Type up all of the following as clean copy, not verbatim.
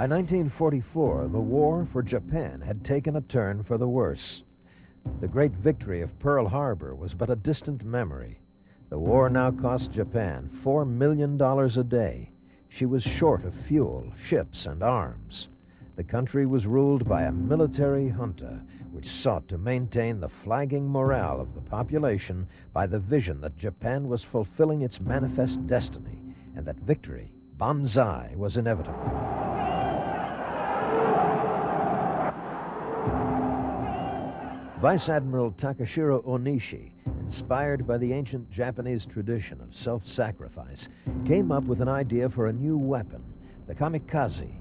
By 1944, the war for Japan had taken a turn for the worse. The great victory of Pearl Harbor was but a distant memory. The war now cost Japan $4 million a day. She was short of fuel, ships, and arms. The country was ruled by a military junta, which sought to maintain the flagging morale of the population by the vision that Japan was fulfilling its manifest destiny, and that victory, banzai, was inevitable. Vice Admiral Takashiro Onishi, inspired by the ancient Japanese tradition of self-sacrifice, came up with an idea for a new weapon, the kamikaze.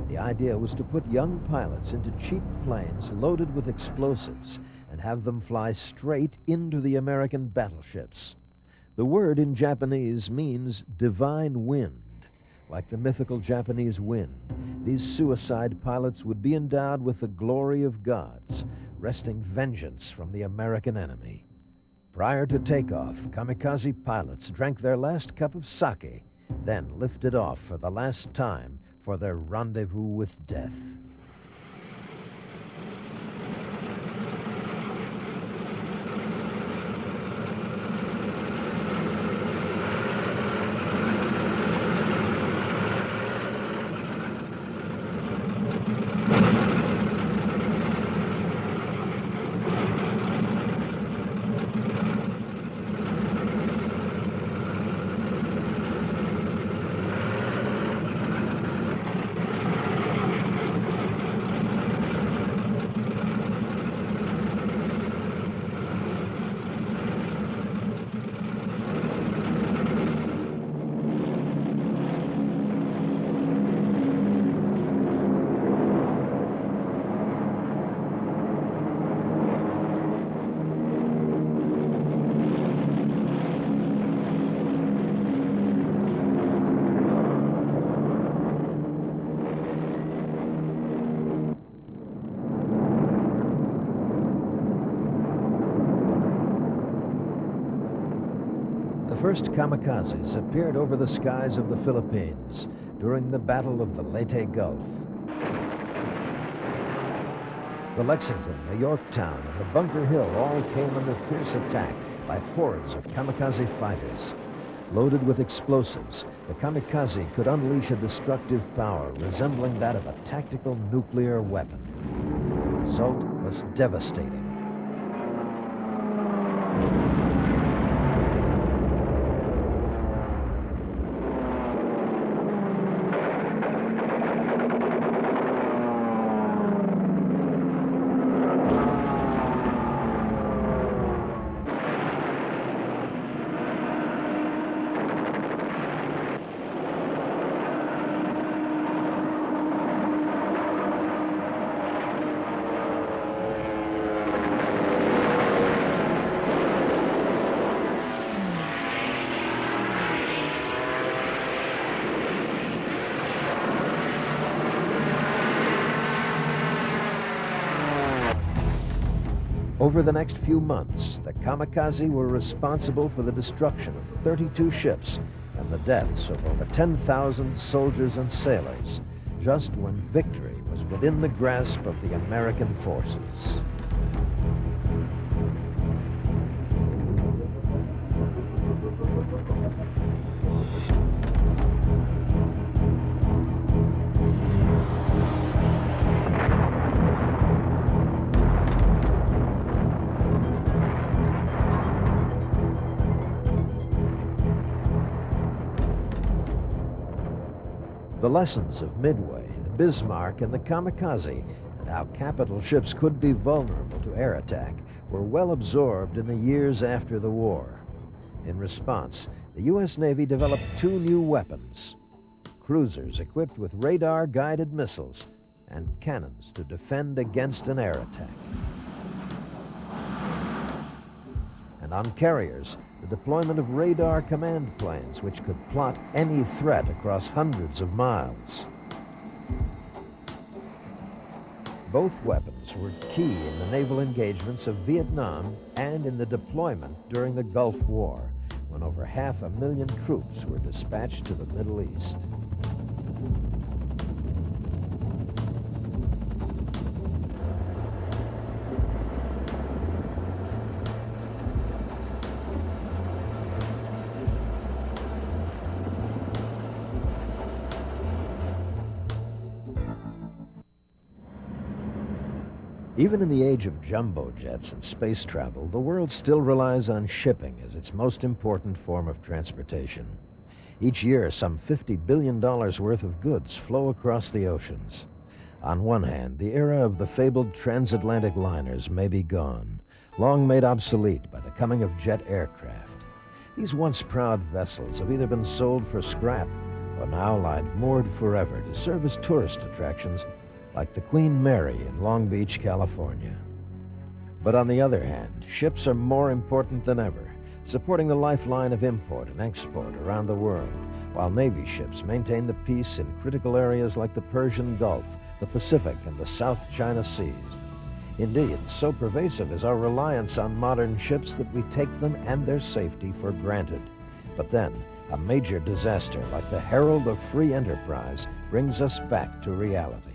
The idea was to put young pilots into cheap planes loaded with explosives and have them fly straight into the American battleships. The word in Japanese means divine wind. Like the mythical Japanese wind, these suicide pilots would be endowed with the glory of gods, wresting vengeance from the American enemy. Prior to takeoff, kamikaze pilots drank their last cup of sake, then lifted off for the last time for their rendezvous with death. The first kamikazes appeared over the skies of the Philippines during the Battle of the Leyte Gulf. The Lexington, the Yorktown, and the Bunker Hill all came under fierce attack by hordes of kamikaze fighters. Loaded with explosives, the kamikaze could unleash a destructive power resembling that of a tactical nuclear weapon. The result was devastating. Over the next few months, the kamikaze were responsible for the destruction of 32 ships and the deaths of over 10,000 soldiers and sailors, just when victory was within the grasp of the American forces. The lessons of Midway, the Bismarck, and the kamikaze, and how capital ships could be vulnerable to air attack, were well absorbed in the years after the war. In response, the U.S. Navy developed two new weapons: cruisers equipped with radar-guided missiles and cannons to defend against an air attack. And on carriers, the deployment of radar command planes which could plot any threat across hundreds of miles. Both weapons were key in the naval engagements of Vietnam and in the deployment during the Gulf War, when over 500,000 troops were dispatched to the Middle East. Even in the age of jumbo jets and space travel, the world still relies on shipping as its most important form of transportation. Each year, some $50 billion worth of goods flow across the oceans. On one hand, the era of the fabled transatlantic liners may be gone, long made obsolete by the coming of jet aircraft. These once proud vessels have either been sold for scrap or now lie moored forever to serve as tourist attractions like the Queen Mary in Long Beach, California. But on the other hand, ships are more important than ever, supporting the lifeline of import and export around the world, while Navy ships maintain the peace in critical areas like the Persian Gulf, the Pacific, and the South China Seas. Indeed, so pervasive is our reliance on modern ships that we take them and their safety for granted. But then, a major disaster like the Herald of Free Enterprise brings us back to reality.